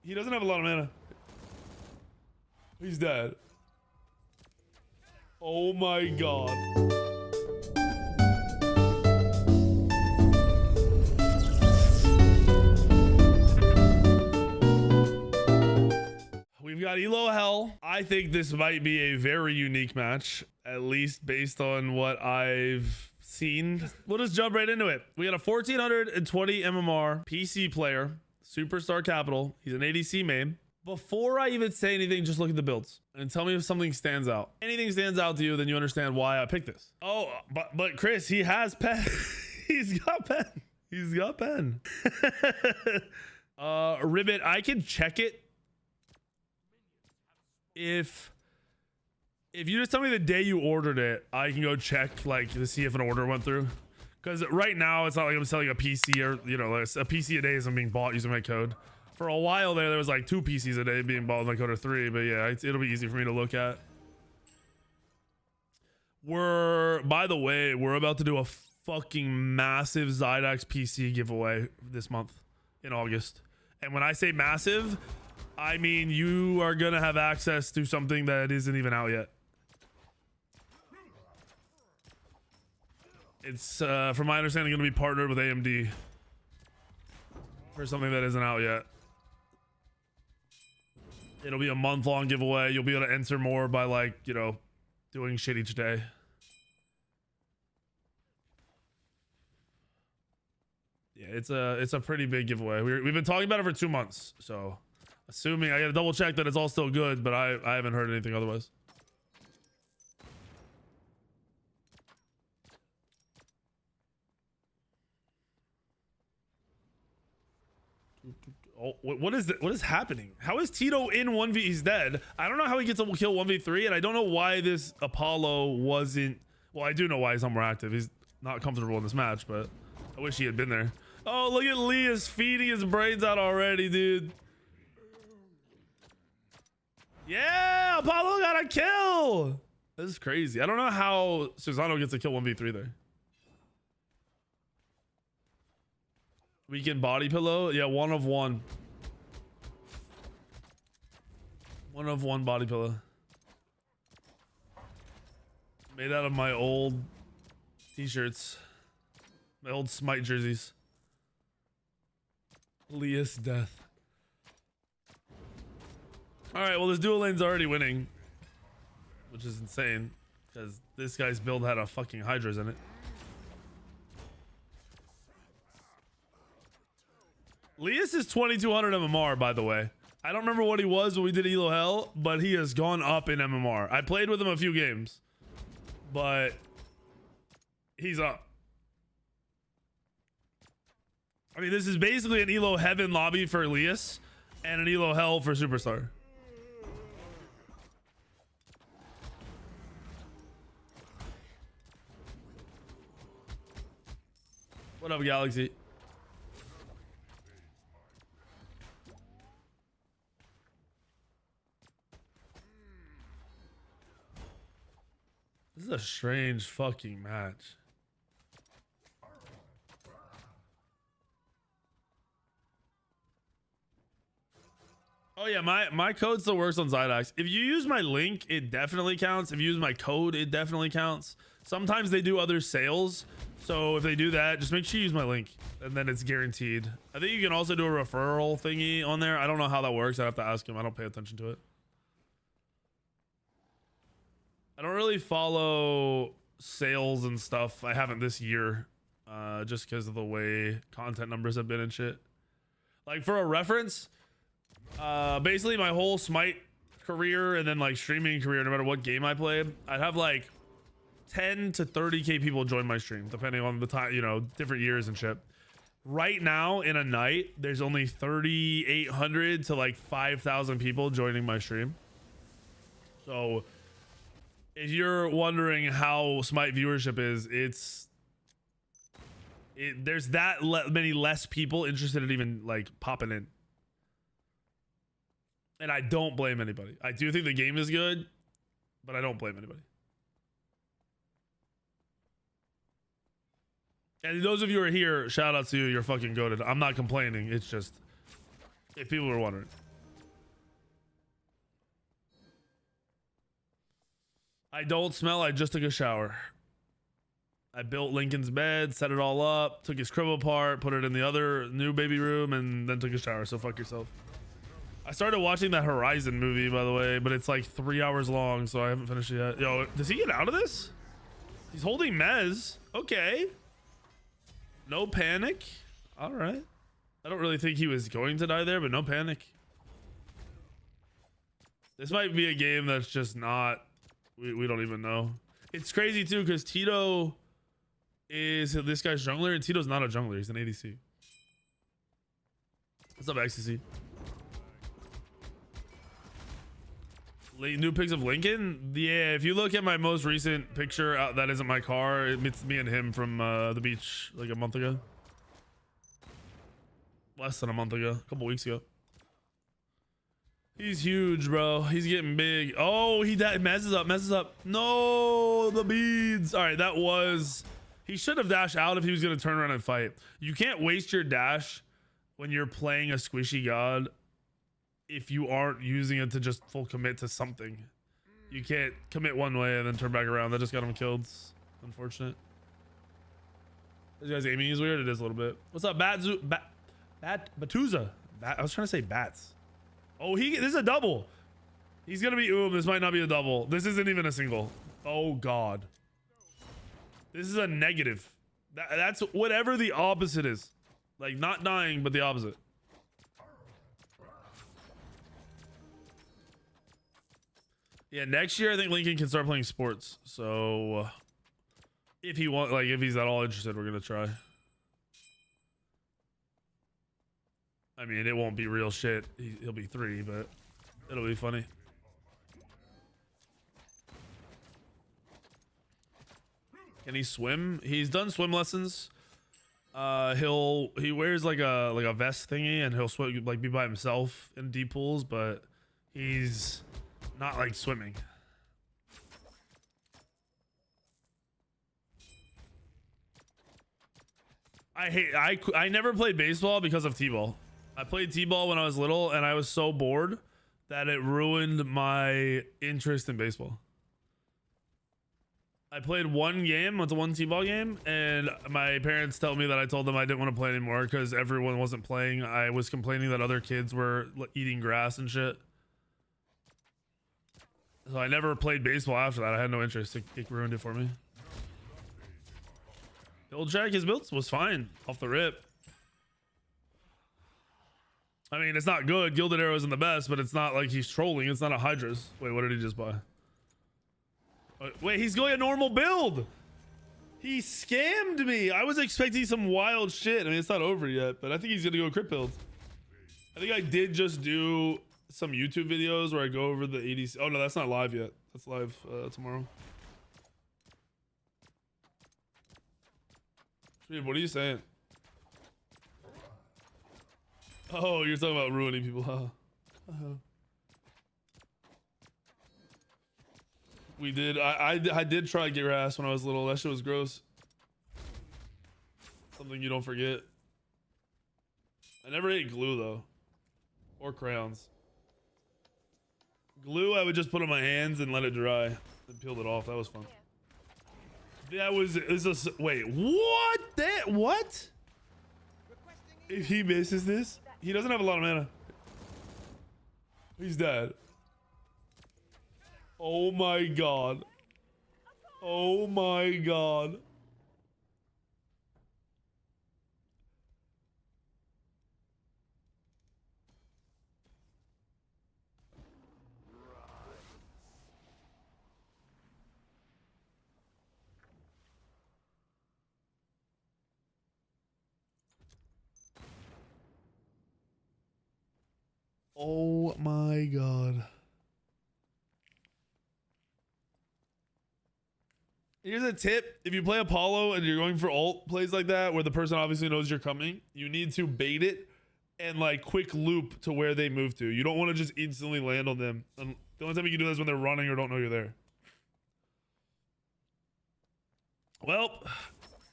He doesn't have a lot of mana. He's dead. Oh my god. We've got Elo Hell. I think this might be a very unique match, at least based on what I've seen. We'll just jump right into it. We got a 1420 MMR PC player, Superstar Capital. He's an ADC main. Before I even say anything, just look at the builds and tell me if something stands out. Anything stands out to you, then you understand why I picked this. Oh, but Chris, he has pen. He's got pen. He's got pen. Ribbit, I can check it. If you just tell me the day you ordered it, I can go check like to see if an order went through. Because right now it's not like I'm selling a PC or, you know, like a PC a day isn't being bought using my code. For a while there was like 2 PCs a day being bought with my code or 3, but yeah, it'll be easy for me to look at. By the way, we're about to do a fucking massive Zydax PC giveaway this month in August. And when I say massive, I mean you are gonna have access to something that isn't even out yet. It's from my understanding gonna be partnered with AMD for something that isn't out yet. It'll be a month-long giveaway. You'll be able to enter more by, like, you know, doing shit each day. Yeah, it's a pretty big giveaway. We've been talking about it for 2 months, so assuming I gotta double check that it's all still good, but I haven't heard anything otherwise. Oh, what is it? What is happening? How is Tito in 1v? He's dead. I don't know how he gets a kill 1v3, and I don't know why this Apollo wasn't. Well, I do know why he's not more active. He's not comfortable in this match, but I wish he had been there. Oh, look at Leah's feeding his brains out already, dude. Yeah, Apollo got a kill. This is crazy. I don't know how Susano gets a kill 1v3 there. Weekend body pillow. Yeah, 1 of 1. 1 of 1 body pillow. Made out of my old t-shirts. My old Smite jerseys. Leah's death. Alright, well this dual lane's already winning. Which is insane. Because this guy's build had a fucking Hydras in it. Leas is 2200 MMR, by the way. I don't remember what he was when we did Elo Hell, but he has gone up in MMR. I played with him a few games, but he's up. I mean, this is basically an Elo Heaven lobby for Elias and an Elo Hell for Superstar. What up, Galaxy? This is a strange fucking match. Oh yeah, my code still works on Zydax. If you use my link, it definitely counts. If you use my code, it definitely counts. Sometimes they do other sales. So if they do that, just make sure you use my link and then it's guaranteed. I think you can also do a referral thingy on there. I don't know how that works. I have to ask him. I don't pay attention to it. I don't really follow sales and stuff. I haven't this year, just because of the way content numbers have been and shit. Like for a reference, basically my whole Smite career and then like streaming career, no matter what game I played, I'd have like 10 to 30k people join my stream, depending on the time, you know, different years and shit. Right now in a night, there's only 3,800 to like 5,000 people joining my stream. So if you're wondering how Smite viewership is, there's that many less people interested in even like popping in. And I don't blame anybody. I do think the game is good, but I don't blame anybody. And those of you who are here, shout out to you. You're fucking goated. I'm not complaining. It's just, if people were wondering. I don't smell. I just took a shower. I built Lincoln's bed, set it all up, took his crib apart, put it in the other new baby room, and then took a shower. So fuck yourself. I started watching that Horizon movie, by the way, but it's like 3 hours long, so I haven't finished it yet. Yo, does he get out of this? He's holding Mez. Okay. No panic. All right. I don't really think he was going to die there, but no panic. This might be a game that's just not... We don't even know. It's crazy, too, because Tito is this guy's jungler, and Tito's not a jungler. He's an ADC. What's up, XCC? New pics of Lincoln? Yeah, if you look at my most recent picture, that isn't my car. It's me and him from the beach like a month ago. Less than a month ago. A couple weeks ago. He's huge, bro. He's getting big. Oh, he messes up. No, the beads. All right, that was... He should have dashed out if he was going to turn around and fight. You can't waste your dash when you're playing a squishy god if you aren't using it to just full commit to something. You can't commit one way and then turn back around. That just got him killed. Unfortunate. This guy's aiming is weird. It is a little bit. What's up, Batuza? I was trying to say bats. Oh, this is a double. He's gonna be This might not be a double. This isn't even a single. Oh god. This is a negative. That's whatever the opposite is. Like not dying, but the opposite. Yeah, next year I think Lincoln can start playing sports. So if he's at all interested, we're gonna try. I mean, it won't be real shit. He'll be 3, but it'll be funny. Can he swim? He's done swim lessons. He wears like a vest thingy, and he'll swim, like be by himself in deep pools, but he's not like swimming. I never played baseball because of T-ball. I played T-ball when I was little, and I was so bored that it ruined my interest in baseball. I played one game, went to one T-ball game, and my parents tell me that I told them I didn't want to play anymore because everyone wasn't playing. I was complaining that other kids were eating grass and shit. So I never played baseball after that. I had no interest. It ruined it for me. Build check, his build was fine off the rip. I mean, it's not good. Gilded Arrow isn't the best, but it's not like he's trolling. It's not a Hydra's. Wait, what did he just buy? Wait, he's going a normal build. He scammed me. I was expecting some wild shit. I mean, it's not over yet, but I think he's going to go crit build. I think I did just do some YouTube videos where I go over the ADC. Oh, no, that's not live yet. That's live tomorrow. What are you saying? Oh, you're talking about ruining people, huh? We did. I did try to get grass when I was little. That shit was gross. Something you don't forget. I never ate glue though, or crayons. Glue I would just put on my hands and let it dry, and peeled it off. That was fun. That was. Wait, what? What? If he misses this, he doesn't have a lot of mana. He's dead. Oh my god. Oh my god. Oh my god. Here's a tip. If you play Apollo and you're going for ult plays like that, where the person obviously knows you're coming, you need to bait it and like quick loop to where they move to. You don't want to just instantly land on them. And the only time you can do that is when they're running or don't know you're there. Well,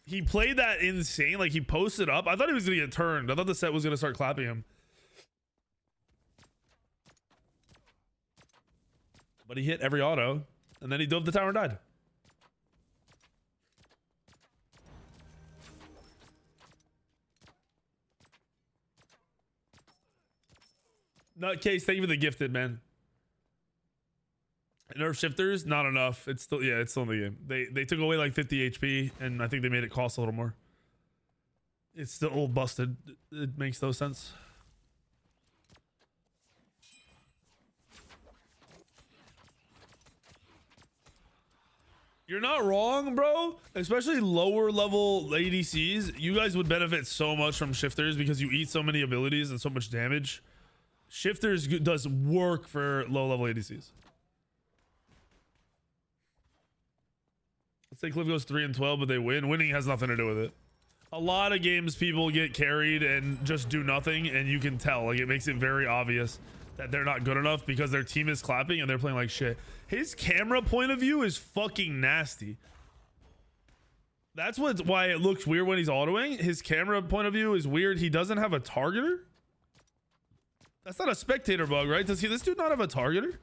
he played that insane. Like he posted up. I thought he was going to get turned. I thought the set was going to start clapping him. But he hit every auto. And then he dove the tower and died. Nutcase, thank you for the gifted, man. Nerf shifters, not enough. It's still, yeah, it's still in the game. They took away like 50 HP, and I think they made it cost a little more. It's still busted. It makes no sense. You're not wrong, bro. Especially lower level ADCs. You guys would benefit so much from shifters because you eat so many abilities and so much damage. Shifters does work for low level ADCs. Let's say Cliff goes 3-12, but they win. Winning has nothing to do with it. A lot of games people get carried and just do nothing, and you can tell. Like, it makes it very obvious that they're not good enough because their team is clapping and they're playing like shit. His camera point of view is fucking nasty. That's why it looks weird when he's autoing. His camera point of view is weird. He doesn't have a targeter. That's not a spectator bug, right? Does this dude not have a targeter?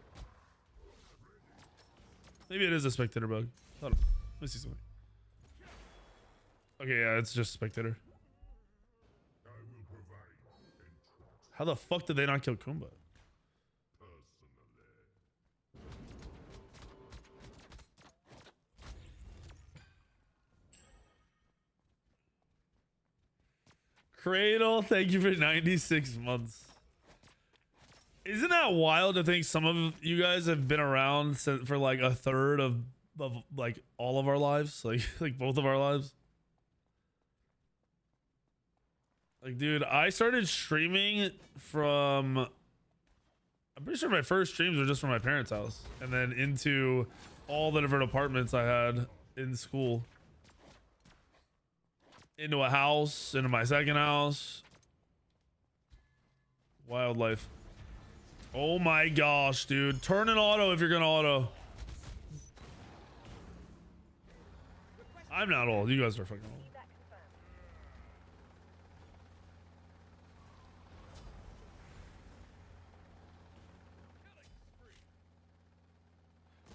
Maybe it is a spectator bug. Hold on. Let me see something. Okay, yeah, it's just spectator. How the fuck did they not kill Kumba? Cradle, thank you for 96 months. Isn't that wild to think some of you guys have been around for like a third of like all of our lives, like both of our lives? Like, dude, I started streaming from, I'm pretty sure my first streams were just from my parents' house, and then into all the different apartments I had in school, into a house, into my second house. Wildlife. Oh my gosh, dude. Turn an auto if you're gonna auto. I'm not old. You guys are fucking old.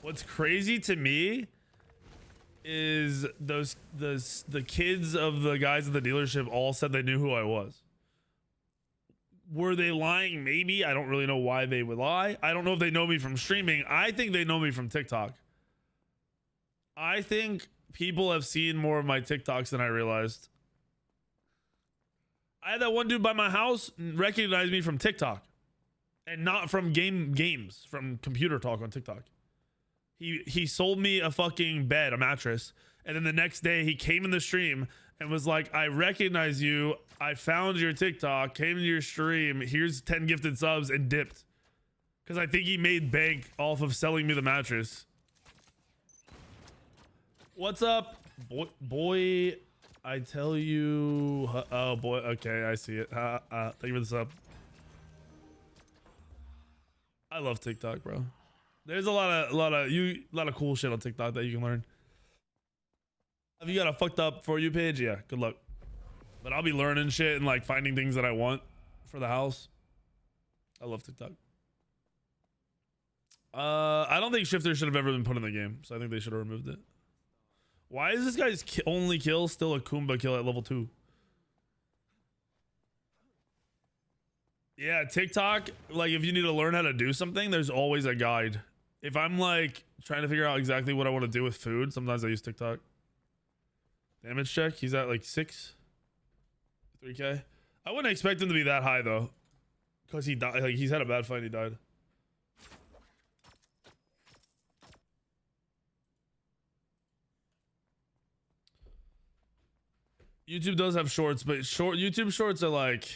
What's crazy to me is the kids of the guys at the dealership all said they knew who I was. Were they lying? Maybe. I don't really know why they would lie. I don't know if they know me from streaming. I think they know me from TikTok. I think people have seen more of my TikToks than I realized. I had that one dude by my house recognize me from TikTok and not from games, from computer talk on TikTok. He sold me a fucking bed, a mattress, and then the next day he came in the stream and was like, I recognize you. I found your TikTok, came to your stream. Here's 10 gifted subs, and dipped. Because I think he made bank off of selling me the mattress. What's up? Boy, I tell you. Oh, boy. Okay, I see it. Thank you for the sub. I love TikTok, bro. There's a lot of cool shit on TikTok that you can learn. Have you got a fucked up For You page? Yeah, good luck. But I'll be learning shit and like finding things that I want for the house. I love TikTok. I don't think Shifter should have ever been put in the game, so I think they should have removed it. Why is this guy's only kill still a Kumba kill at level 2? Yeah, TikTok, like if you need to learn how to do something, there's always a guide. If I'm like trying to figure out exactly what I want to do with food, sometimes I use TikTok. Damage check, he's at like 3k. I wouldn't expect him to be that high though, because he died. Like he's had a bad fight, he died. YouTube does have shorts, but YouTube shorts are like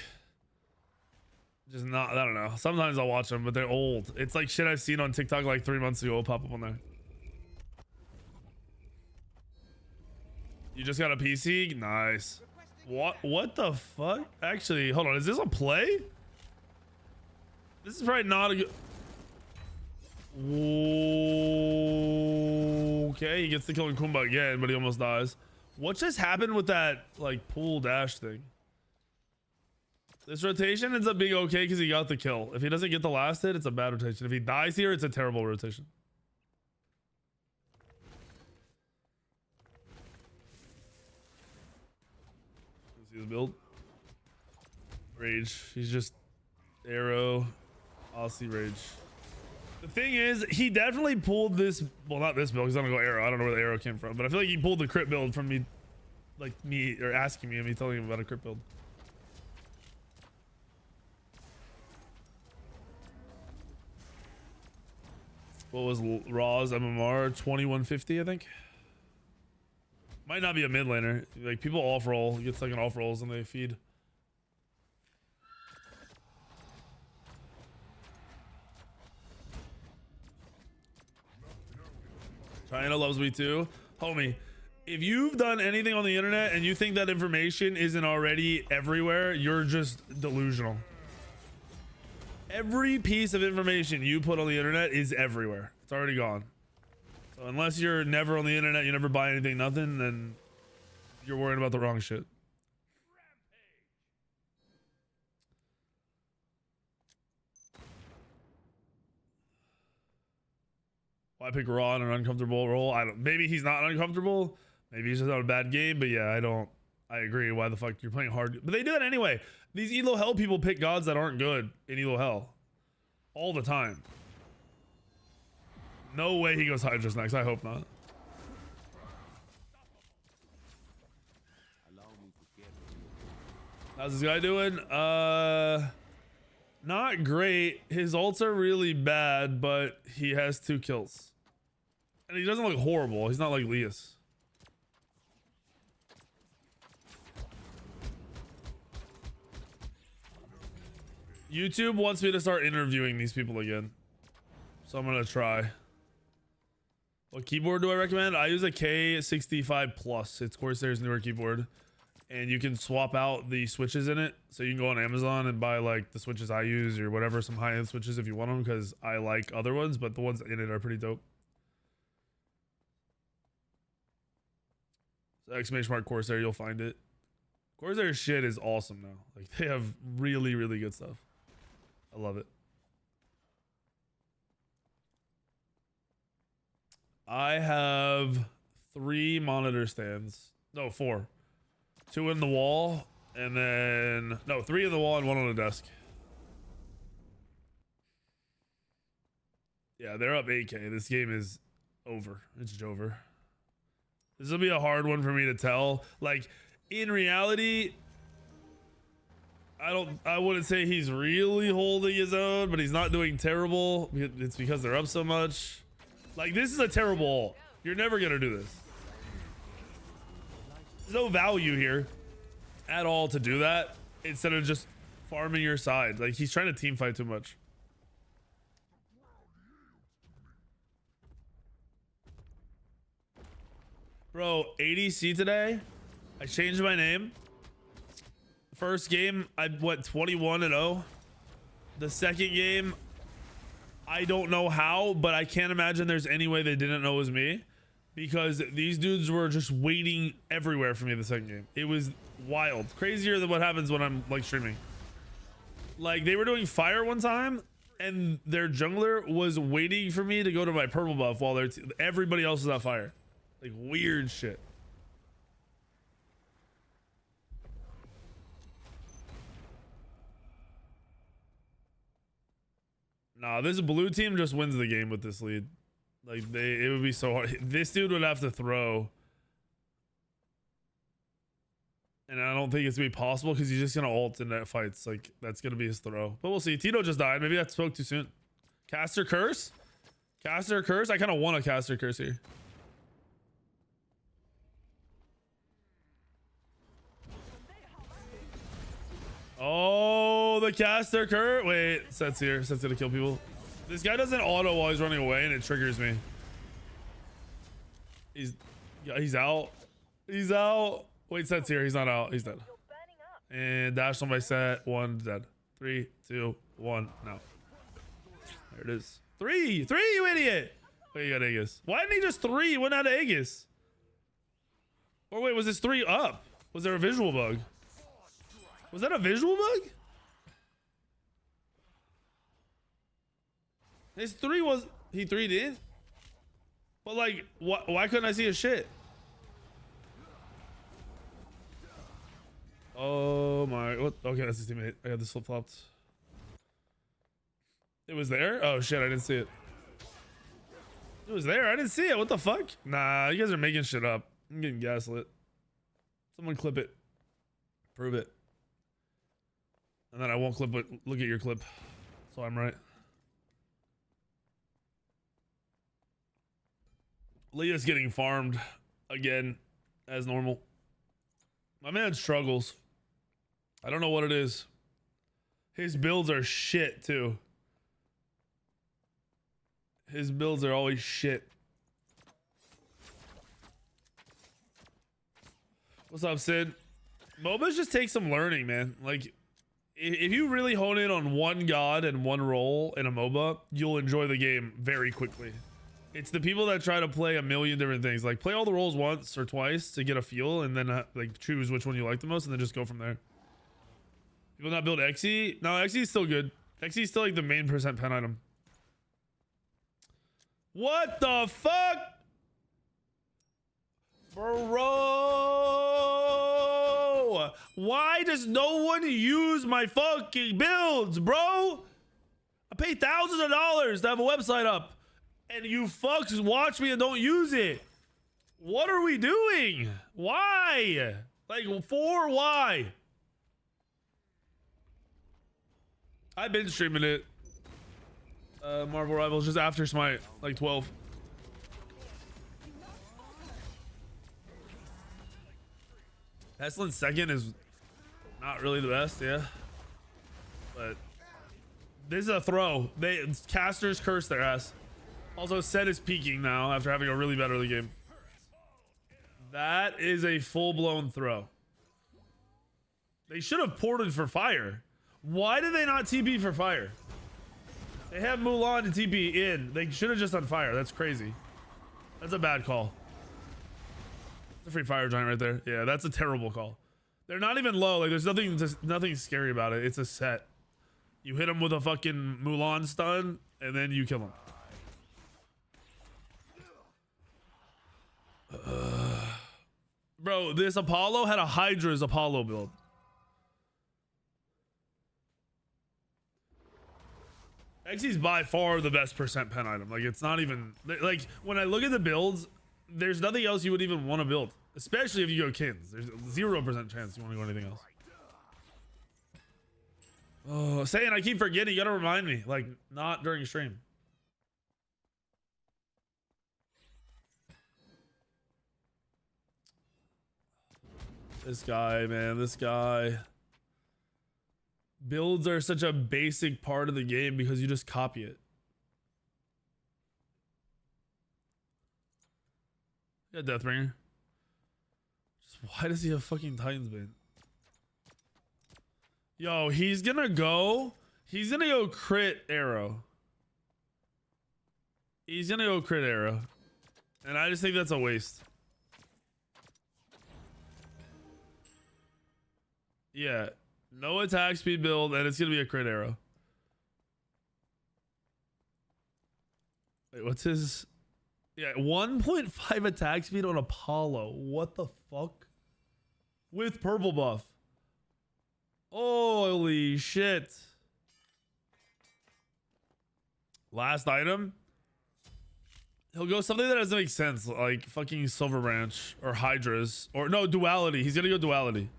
just not, I don't know. Sometimes I'll watch them, but they're old. It's like shit I've seen on TikTok like 3 months ago will pop up on there. You just got a PC? Nice. What the fuck? Actually, hold on. Is this a play? This is probably not a good... Okay, he gets to kill Kumba again, but he almost dies. What just happened with that like pool dash thing? This rotation ends up being okay because he got the kill. If he doesn't get the last hit, it's a bad rotation. If he dies here, it's a terrible rotation. See the build. Rage. He's just arrow. I'll see rage. The thing is, he definitely pulled this. Well, not this build. He's gonna go arrow. I don't know where the arrow came from, but I feel like he pulled the crit build from me, like me or asking me and me telling him about a crit build. What was Raw's MMR? 2150, I think. Might not be a mid laner. Like people off roll. He gets like an off rolls and they feed. China loves me too. Homie, if you've done anything on the internet and you think that information isn't already everywhere, you're just delusional. Every piece of information you put on the internet is everywhere. It's already gone. So unless you're never on the internet, you never buy anything, nothing, then you're worried about the wrong shit. Why pick Raw in an uncomfortable role? I don't. Maybe he's not uncomfortable. Maybe he's just on a bad game. But yeah, I agree. Why the fuck you're playing hard? But they do it anyway. These Elo Hell people pick gods that aren't good in Elo Hell all the time. No way he goes Hydra's next. I hope not. How's this guy doing? Not great. His ults are really bad, but he has 2 kills. And he doesn't look horrible. He's not like Lias. YouTube wants me to start interviewing these people again. So I'm gonna try. What keyboard do I recommend? I use a K65 Plus. It's Corsair's newer keyboard. And you can swap out the switches in it. So you can go on Amazon and buy like the switches I use or whatever, some high-end switches if you want them, because I like other ones, but the ones in it are pretty dope. So exclamation mark Corsair, you'll find it. Corsair's shit is awesome now. Like they have really, really good stuff. I love it. I have 3 monitor stands. No, 4. 2 in the wall, and then no, 3 in the wall and 1 on the desk. Yeah, they're up 8K. This game is over. It's over. This will be a hard one for me to tell. Like in reality, I wouldn't say he's really holding his own, but he's not doing terrible. It's because they're up so much. Like this is a terrible ult. You're never gonna do this. There's no value here at all to do that instead of just farming your side. Like he's trying to team fight too much. Bro, ADC today, I changed my name. First game, I went 21-0. The second game, I don't know how, but I can't imagine there's any way they didn't know it was me. Because these dudes were just waiting everywhere for me the second game. It was wild. Crazier than what happens when I'm like streaming. Like they were doing fire one time and their jungler was waiting for me to go to my purple buff while everybody else was on fire. Like weird shit. Nah, this blue team just wins the game with this lead. Like it would be so hard. This dude would have to throw. And I don't think it's gonna be possible because he's just gonna ult in that fights. Like that's gonna be his throw. But we'll see. Tito just died. Maybe that spoke too soon. Caster curse? Caster curse? I kind of want a caster curse here. Oh, the caster curse. Wait, Set's here. Set's gonna kill people. This guy doesn't auto while he's running away and it triggers me. He's out. He's out. Wait, Set's here. He's not out. He's dead. And dash on my Set. 1 dead. 3, 2, 1. No. There it is. 3, you idiot. Wait, you got Aegis. Why didn't he just 3? He went out of Aegis. Or wait, was this 3 up? Was there a visual bug? Was that a visual bug? His 3 was, he 3'd in? But like, why couldn't I see his shit? Oh my, what? Okay, that's his teammate. I got this flip-flopped. It was there? Oh shit, I didn't see it. It was there, I didn't see it. What the fuck? Nah, you guys are making shit up. I'm getting gaslit. Someone clip it. Prove it. And then I won't clip it. Look at your clip. So I'm right. Leah's getting farmed again as normal. My man struggles. I don't know what it is. His builds are shit too. His builds are always shit. What's up, Sid? MOBAs just take some learning, man. Like, if you really hone in on one god and one role in a MOBA, you'll enjoy the game very quickly. It's the people that try to play a million different things. Like, play all the roles once or twice to get a feel, and then like choose which one you like the most, and then just go from there. People not build XE? No, XE is still good. XE is still like the main percent pen item. What the fuck? Bro, why does no one use my fucking builds, bro? I pay thousands of dollars to have a website up, and you fucks watch me and don't use it. What are we doing? Why? Like, for why? I've been streaming it. Marvel Rivals just after Smite, like 12. Pestilence second is not really the best, yeah. But this is a throw. Casters curse their ass. Also, Set is peaking now after having a really bad early game. That is a full-blown throw. They should have ported for fire. Why did they not TP for fire? They have Mulan to TP in. They should have just done fire. That's crazy. That's a bad call. It's a free fire giant right there. Yeah, that's a terrible call. They're not even low. Like, there's nothing scary about it. It's a set. You hit him with a fucking Mulan stun, and then you kill him. Bro, this Apollo had a Hydra's Apollo build. XE's by far the best percent pen item. Like, it's not even like, when I look at the builds, there's nothing else you would even want to build, especially if you go Kins. There's 0% chance you want to go anything else. Oh, saying I keep forgetting. You gotta remind me, like, not during stream. This guy, man, this guy. Builds are such a basic part of the game because you just copy it. Yeah, Deathbringer. Just why does he have fucking Titans Bane? Yo, he's gonna go crit arrow. He's gonna go crit arrow. And I just think that's a waste. Yeah. No attack speed build, and it's gonna be a crit arrow. Wait, what's his? Yeah, 1.5 attack speed on Apollo. What the fuck? With purple buff. Holy shit. Last item. He'll go something that doesn't make sense, like fucking Silver Branch or Hydras, or no, Duality. He's gonna go Duality.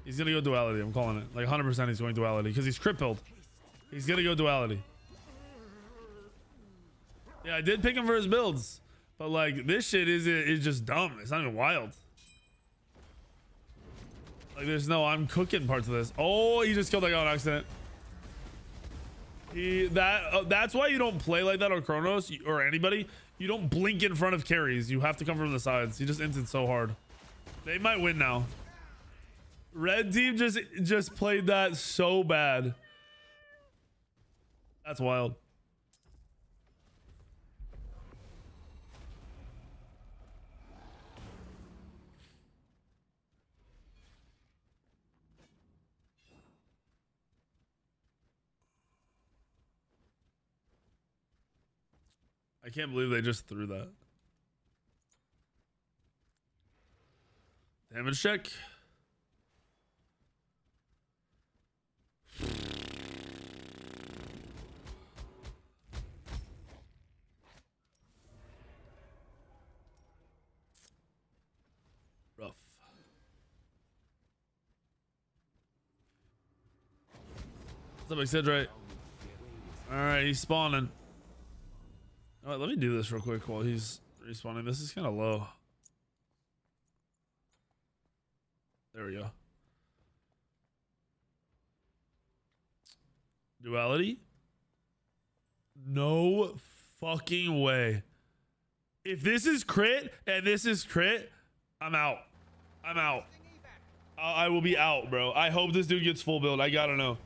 He's gonna go Duality. I'm calling it. Like 100% he's going Duality because he's crit build. He's gonna go Duality. Yeah, I did pick him for his builds, but like, this shit is just dumb. It's not even wild. Like, there's no I'm cooking parts of this. Oh, he just killed that guy on accident. That's why you don't play like that on Chronos or anybody. You don't blink in front of carries. You have to come from the sides. He just inted so hard. They might win now. Red team just played that so bad. That's wild. I can't believe they just threw that. Damage check. What's up, Sid? Right. All right, he's spawning. All right, let me do this real quick while he's respawning. This is kind of low. There we go. Duality? No fucking way. If this is crit and this is crit, I'm out. I'm out. I will be out, bro. I hope this dude gets full build. I gotta know.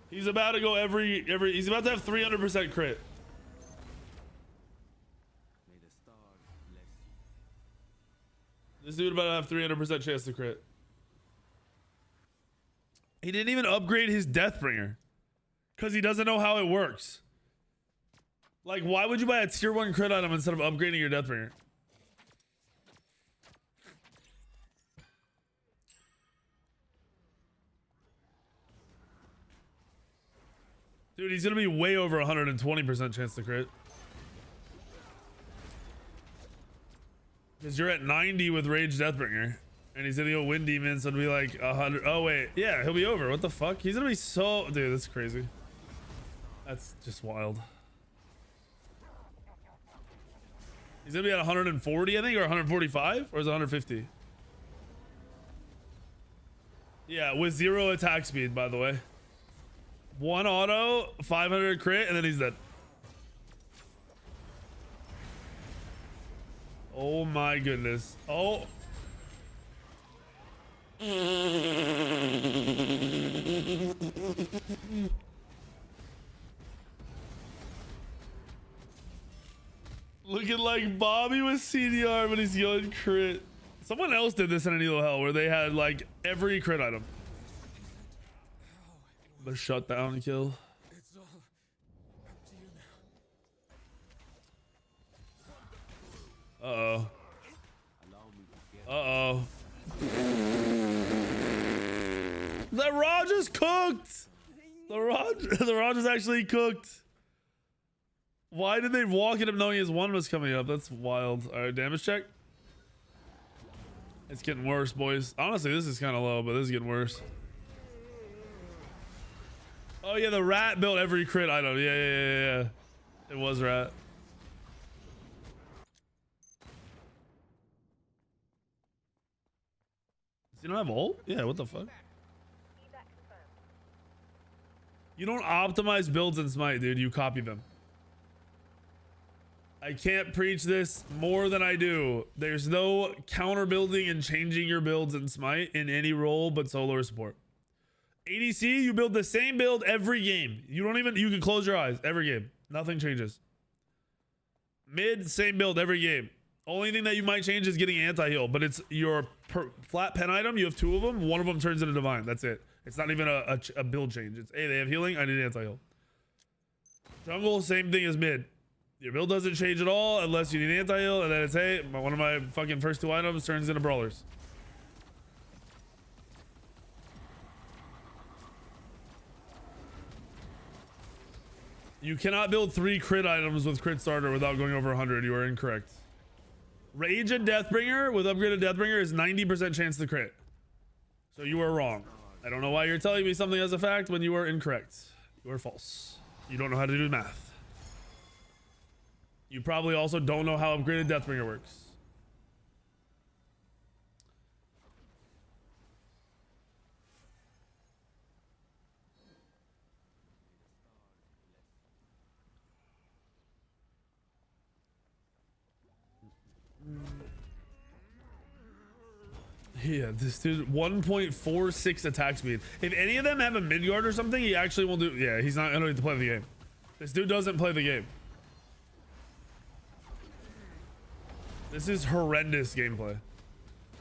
He's about to go every he's about to have 300% crit. This dude about to have 300% chance to crit. He didn't even upgrade his Deathbringer because he doesn't know how it works. Like, why would you buy a tier 1 crit item instead of upgrading your Deathbringer? Dude, he's gonna be way over 120% chance to crit. Because you're at 90 with Rage Deathbringer. And he's gonna go Wind Demon, so it'll be like 100. Oh, wait. Yeah, he'll be over. What the fuck? He's gonna be so... Dude, that's crazy. That's just wild. He's gonna be at 140, I think, or 145? Or is it 150? Yeah, with 0 attack speed, by the way. 1 auto, 500 crit, and then he's dead. Oh my goodness. Oh. Looking like Bobby with CDR, but he's going crit. Someone else did this in an Elo Hell where they had like every crit item. The shutdown kill. It's all up to you now. Uh-oh. Uh-oh. The Raj is cooked! The Raj is actually cooked. Why did they walk at him knowing his 1 was coming up? That's wild. Alright, damage check. It's getting worse, boys. Honestly, this is kind of low, but this is getting worse. Oh yeah, the rat built every crit item. Yeah. It was rat. Does he not have ult? Yeah, what the fuck? You don't optimize builds in Smite, dude. You copy them. I can't preach this more than I do. There's no counter building and changing your builds in Smite in any role but solo or support. ADC, you build the same build every game. You can close your eyes every game. Nothing changes. Mid, same build every game. Only thing that you might change is getting anti-heal, but it's your flat pen item. You have 2 of them. 1 of them turns into divine. That's it. It's not even a build change. It's, hey, they have healing. I need anti-heal. Jungle, same thing as mid. Your build doesn't change at all unless you need anti-heal, and then it's, hey, one of my fucking first 2 items turns into brawlers. You cannot build 3 crit items with crit starter without going over 100. You are incorrect. Rage and Deathbringer with upgraded Deathbringer is 90% chance to crit. So you are wrong. I don't know why you're telling me something as a fact when you are incorrect. You are false. You don't know how to do math. You probably also don't know how upgraded Deathbringer works. Yeah, this dude 1.46 attack speed. If any of them have a mid guard or something, he actually won't do. Yeah, he's not gonna need to play the game. This dude doesn't play the game. This is horrendous gameplay.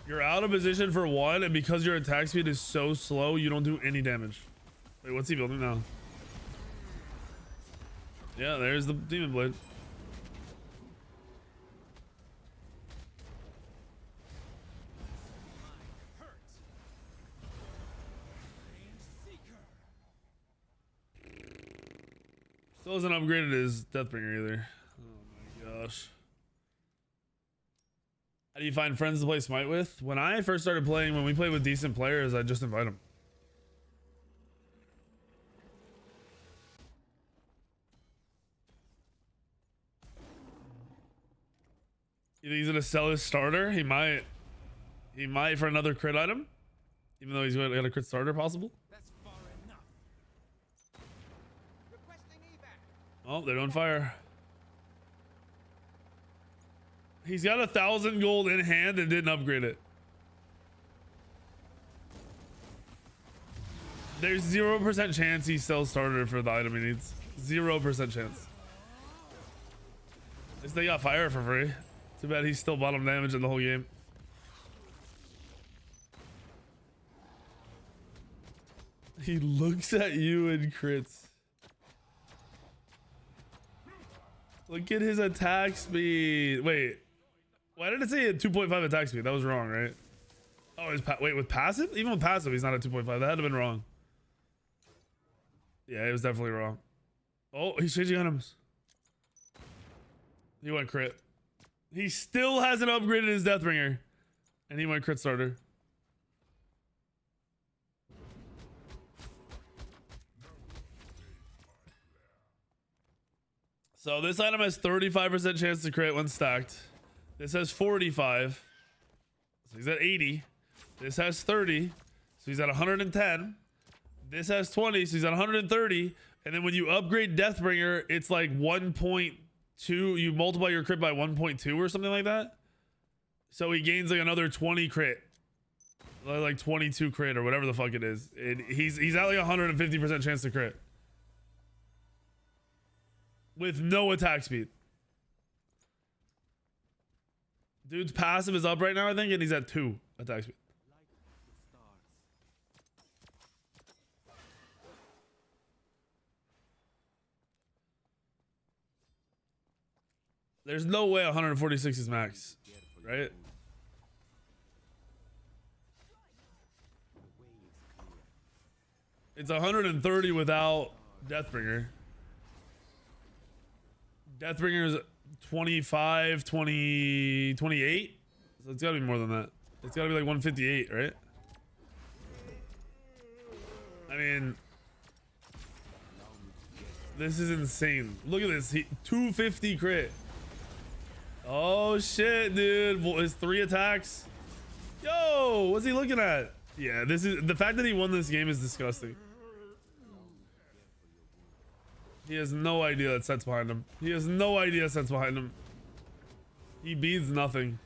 You're out of position for 1, and because your attack speed is so slow, you don't do any damage. Wait, what's he building now? Yeah, there's the demon blade. Still hasn't upgraded his Deathbringer either. Oh my gosh. How do you find friends to play Smite with? When I first started playing, when we played with decent players, I just invite them. You think he's gonna sell his starter? He might. He might for another crit item, even though he's got a crit starter possible. That's far enough. Requesting evac. Oh, they're on fire. He's got 1,000 gold in hand and didn't upgrade it. There's 0% chance he sells starter for the item he needs. 0% chance. At least they got fire for free. Too bad he's still bottom damage in the whole game. He looks at you and crits. Look at his attack speed. Wait, why did it say he had 2.5 attack speed? That was wrong, right? Oh, wait, with passive? Even with passive, he's not at 2.5. That had to have been wrong. Yeah, it was definitely wrong. Oh, he's changing items. He went crit. He still hasn't upgraded his Deathbringer. And he went crit starter. So this item has 35% chance to crit when stacked. This has 45. So he's at 80. This has 30. So he's at 110. This has 20. So he's at 130. And then when you upgrade Deathbringer, it's like 1.2. You multiply your crit by 1.2 or something like that. So he gains like another 20 crit. Like 22 crit or whatever the fuck it is. He's at like 150% chance to crit. With no attack speed. Dude's passive is up right now, I think, and he's at 2 attack speed. There's no way 146 is max, right? It's 130 without Deathbringer. Deathbringer is 25, 20, 28. So it's gotta be more than that. It's gotta be like 158, right? I mean, this is insane. Look at this. 250 crit. Oh shit, dude. His 3 attacks. Yo, what's he looking at? Yeah, this is the fact that he won this game is disgusting. He has no idea that set's behind him. He has no idea set's behind him. He beats nothing.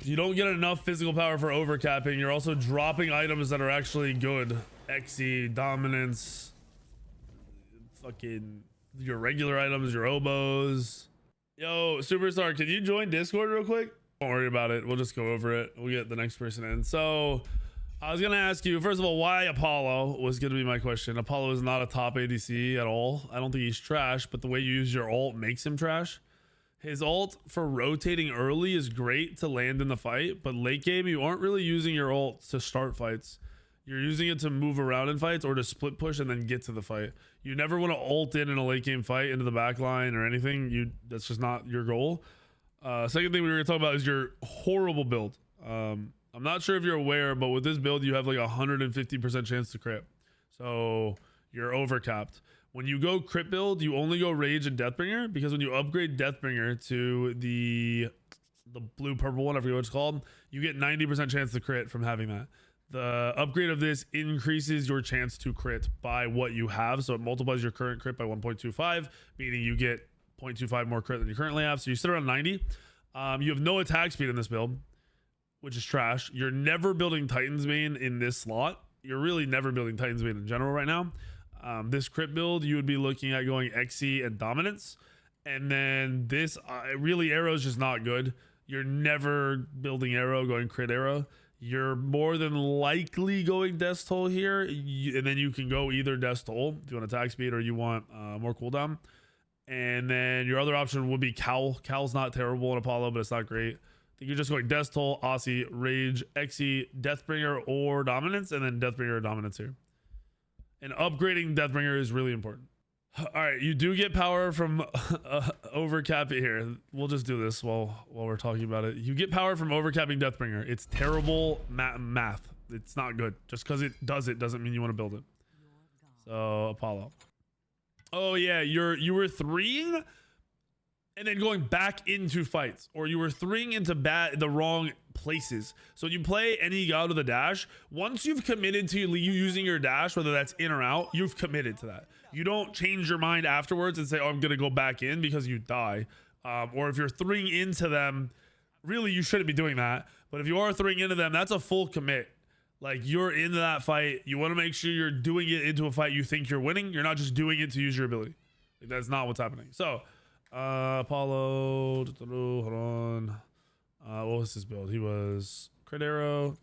You don't get enough physical power for overcapping. You're also dropping items that are actually good. Xe, dominance, fucking your regular items, your obos. Yo, Superstar, can you join Discord real quick? Don't worry about it. We'll just go over it. We'll get the next person in. So I was going to ask you, first of all, why Apollo was going to be my question. Apollo is not a top ADC at all. I don't think he's trash, but the way you use your ult makes him trash. His ult for rotating early is great to land in the fight, but late game, you aren't really using your ult to start fights. You're using it to move around in fights or to split push and then get to the fight. You never want to ult in a late game fight into the back line or anything. That's just not your goal. Second thing we were going to talk about is your horrible build. I'm not sure if you're aware, but with this build, you have like 150% chance to crit. So you're overcapped. When you go crit build, you only go Rage and Deathbringer, because when you upgrade Deathbringer to the blue purple one, I forget what it's called, you get 90% chance to crit from having that. The upgrade of this increases your chance to crit by what you have, so it multiplies your current crit by 1.25, meaning you get 0.25 more crit than you currently have. So you sit around 90. You have no attack speed in this build, which is trash. You're never building Titans Bane in this slot. You're really never building Titans Bane in general right now. This crit build, you would be looking at going Xe and Dominance. And then this, really, Arrow is just not good. You're never building Arrow, going crit Arrow. You're more than likely going Death Toll here. And then you can go either Death Toll if you want attack speed or you want more cooldown. And then your other option would be Cowl. Cowl's not terrible in Apollo, but it's not great. I think you're just going Death Toll, Aussie, Rage, Xe, Deathbringer, or Dominance, and then Deathbringer or Dominance here. And upgrading Deathbringer is really important. All right, you do get power from overcapping here. We'll just do this while we're talking about it. You get power from overcapping Deathbringer. It's terrible math. It's not good. Just because it doesn't mean you want to build it. So Apollo. Oh yeah, you were threeing and then going back into fights, or you were threeing into the wrong places. So when you play any god with a dash, once you've committed to you using your dash, whether that's in or out, you've committed to that. You don't change your mind afterwards and say, oh, I'm gonna go back in because you die. Or if you're threeing into them, really you shouldn't be doing that. But if you are throwing into them, that's a full commit. Like, you're into that fight. You want to make sure you're doing it into a fight you think you're winning. You're not just doing it to use your ability. Like, that's not what's happening. So, Apollo, hold on. What was his build? He was Crit Arrow.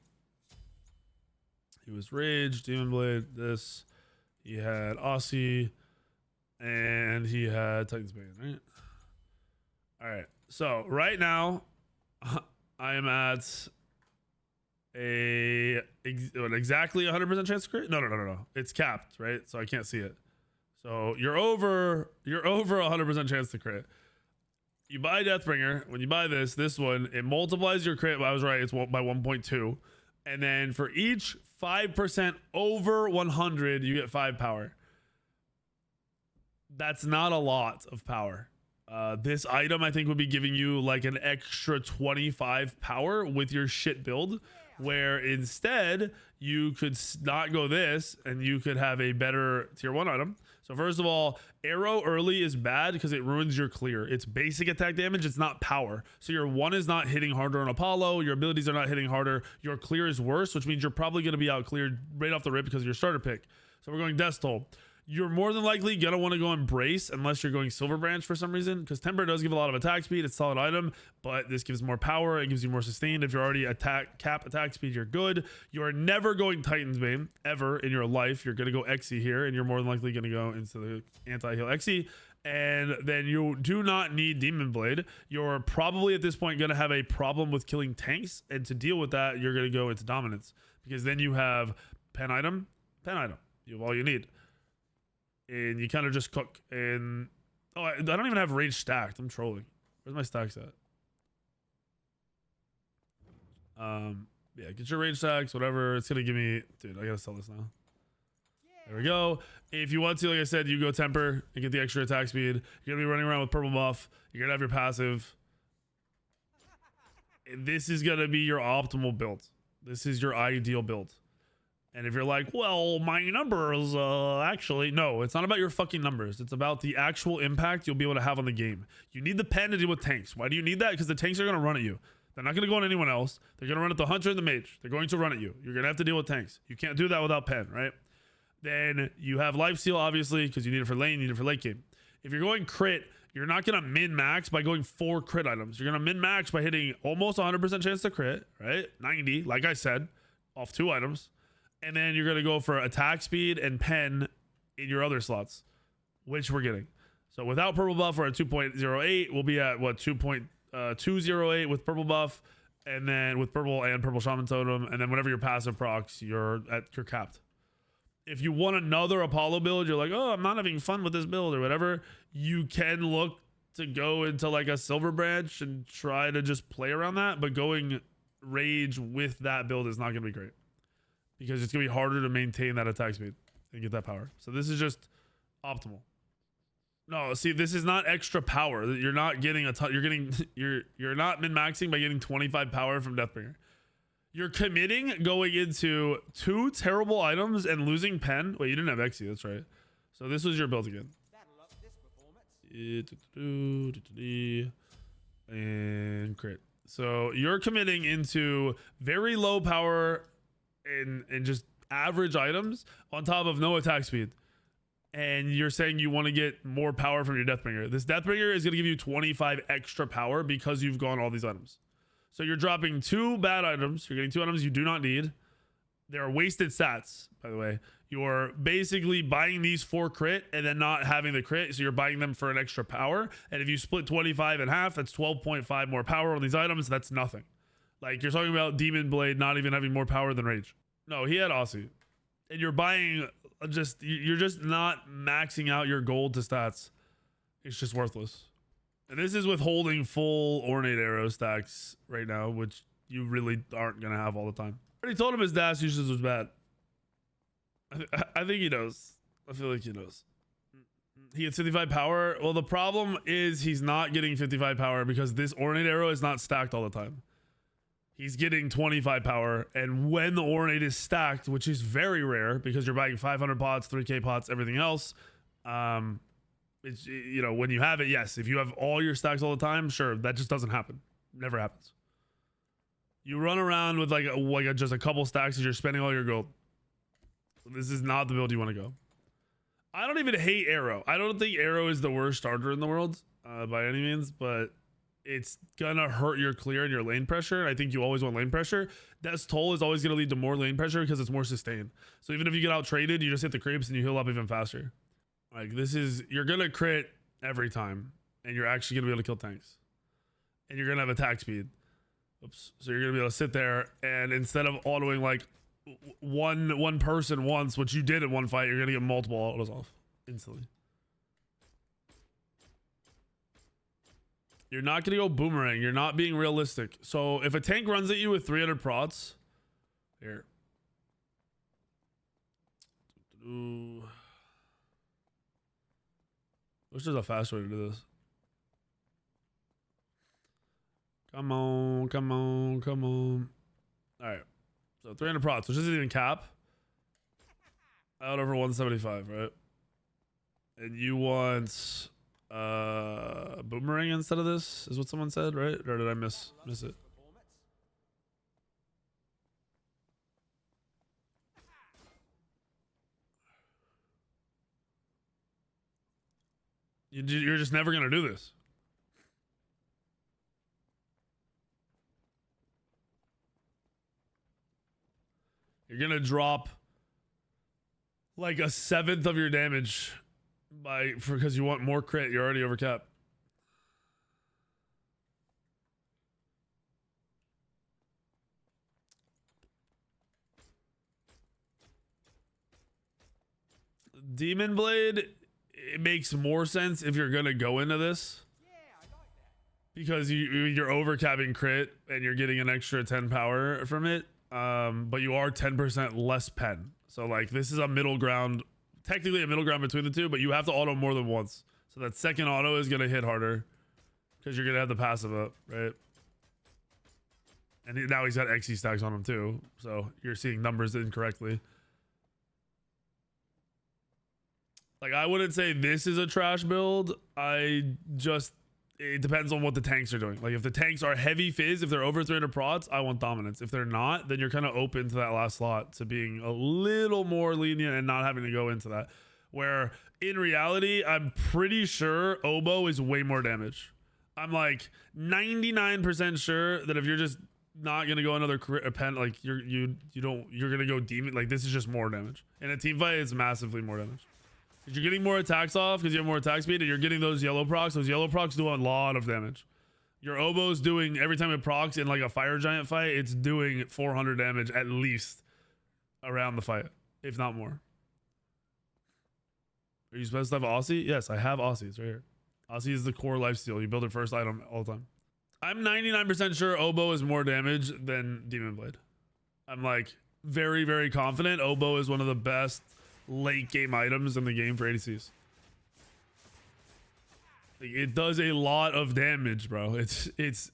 He was Rage, Demon Blade, this. He had Aussie. And he had Titans Bane, right? All right. So, right now, I am at exactly 100% chance to crit. No. It's capped, right? So I can't see it. So you're over 100% chance to crit. You buy Deathbringer. When you buy this one, it multiplies your crit. I was right. It's by 1.2. And then for each 5% over 100, you get 5 power. That's not a lot of power. This item I think would be giving you like an extra 25 power with your shit build, where instead you could not go this and you could have a better tier 1 item. So first of all, arrow early is bad because it ruins your clear. It's basic attack damage, it's not power. So your 1 is not hitting harder on Apollo, your abilities are not hitting harder, your clear is worse, which means you're probably going to be out cleared right off the rip because of your starter pick. So we're going Death Toll. You're more than likely going to want to go Embrace unless you're going Silver Branch for some reason, because Temper does give a lot of attack speed. It's a solid item, but this gives more power. It gives you more sustained. If you're already cap attack speed, you're good. You're never going Titans Bane ever in your life. You're going to go Xe here, and you're more than likely going to go into the anti-heal Xe. And then you do not need Demon Blade. You're probably at this point going to have a problem with killing tanks, and to deal with that, you're going to go into Dominance, because then you have pen item. You have all you need. And you kind of just cook. And oh, I don't even have rage stacked. I'm trolling. Where's my stacks at? Yeah, get your rage stacks, whatever. It's gonna give me, dude, I gotta sell this now. There we go. If you want to, like I said, you go Temper and get the extra attack speed. You're gonna be running around with purple buff. You're gonna have your passive. And this is gonna be your optimal build. This is your ideal build. And if you're like, well, my numbers, actually, no, it's not about your fucking numbers. It's about the actual impact you'll be able to have on the game. You need the pen to deal with tanks. Why do you need that? Because the tanks are going to run at you. They're not going to go on anyone else. They're going to run at the Hunter and the Mage. They're going to run at you. You're going to have to deal with tanks. You can't do that without pen, right? Then you have Lifesteal, obviously, because you need it for lane, you need it for late game. If you're going crit, you're not going to min-max by going 4 crit items. You're going to min-max by hitting almost 100% chance to crit, right? 90, like I said, off 2 items. And then you're going to go for attack speed and pen in your other slots, which we're getting. So without purple buff, we're at 2.08. We'll be at, what, 2.208 with purple buff. And then with purple and purple shaman totem. And then whenever your passive procs, you're capped. If you want another Apollo build, you're like, oh, I'm not having fun with this build or whatever, you can look to go into like a Silver Branch and try to just play around that. But going Rage with that build is not going to be great, because it's going to be harder to maintain that attack speed and get that power. So this is just optimal. No, see, this is not extra power. You're not getting a ton. You're not min-maxing by getting 25 power from Deathbringer. You're committing going into 2 terrible items and losing pen. Wait, you didn't have Xe, that's right. So this was your build again. And crit. So you're committing into very low power and just average items on top of no attack speed, and you're saying you want to get more power from your Deathbringer. This Deathbringer is going to give you 25 extra power because you've gone all these items. So you're dropping 2 bad items. You're getting 2 items you do not need. They're wasted stats, by the way. You're basically buying these for crit and then not having the crit, so you're buying them for an extra power. And if you split 25 in half, that's 12.5 more power on these items. That's nothing. Like, you're talking about Demon Blade not even having more power than Rage. No, he had Aussie. And you're buying you're just not maxing out your gold to stats. It's just worthless. And this is with holding full Ornate Arrow stacks right now, which you really aren't gonna have all the time. I already told him his dash usage was bad. I think he knows. I feel like he knows. He gets 55 power. Well, the problem is he's not getting 55 power because this ornate arrow is not stacked all the time. He's getting 25 power, and when the ornate is stacked, which is very rare because you're buying 500 pots, 3k pots, everything else, it's, you know, when you have it, yes, if you have all your stacks all the time, sure, that just doesn't happen. Never happens. You run around with just a couple stacks as you're spending all your gold. This is not the build you want to go. I don't even hate arrow. I don't think arrow is the worst starter in the world by any means, but it's gonna hurt your clear and your lane pressure. I think you always want lane pressure. Death's Toll is always gonna lead to more lane pressure because it's more sustained. So even if you get out traded, you just hit the creeps and you heal up even faster. Like this is, you're gonna crit every time, and you're actually gonna be able to kill tanks, and you're gonna have attack speed. Oops. So you're gonna be able to sit there, and instead of autoing like one person once, which you did in one fight, you're gonna get multiple autos off instantly. You're not gonna go boomerang. You're not being realistic. So if a tank runs at you with 300 prots, here. Ooh. Wish there's a fast way to do this. Come on, come on, come on. All right. So 300 prots, which isn't even cap. Out over 175, right? And you want boomerang instead of this, is what someone said, right? Or did I miss it? You're just never gonna do this. You're gonna drop like 1/7 of your damage because you want more crit. You're already over cap. Demon Blade, it makes more sense if you're gonna go into this. Yeah, I like that. Because you're overcapping crit and you're getting an extra 10 power from it. But you are 10% less pen. So like this is a middle ground, technically a middle ground between the two, but you have to auto more than once. So that second auto is gonna hit harder because you're gonna have the passive up, right? And now he's got XE stacks on him too. So you're seeing numbers incorrectly. Like I wouldn't say this is a trash build. It depends on what the tanks are doing. Like if the tanks are heavy fizz, if they're over 300 prots, I want dominance. If they're not, then you're kind of open to that last slot to being a little more lenient and not having to go into that. Where in reality, I'm pretty sure Oboe is way more damage. I'm like 99% sure that if you're just not gonna go another pen, like you're gonna go demon. Like this is just more damage. In a team fight, it's massively more damage. You're getting more attacks off because you have more attack speed, and you're getting those yellow procs. Those yellow procs do a lot of damage. Your Oboe's doing, every time it procs in like a fire giant fight, it's doing 400 damage at least around the fight, if not more. Are you supposed to have Aussie? Yes, I have Aussie. It's right here. Aussie is the core lifesteal. You build it first item all the time. I'm 99% sure Oboe is more damage than Demon Blade. I'm like very, very confident Oboe is one of the best late game items in the game for ADCs. Like, it does a lot of damage, bro. It's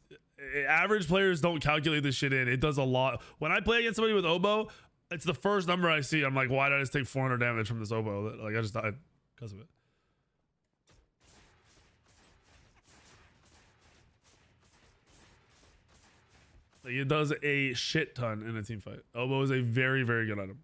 average players don't calculate this shit in. It does a lot. When I play against somebody with Oboe, it's the first number I see. I'm like, why did I just take 400 damage from this Oboe? Like I just died because of it. Like it does a shit ton in a team fight. Oboe is a very, very good item.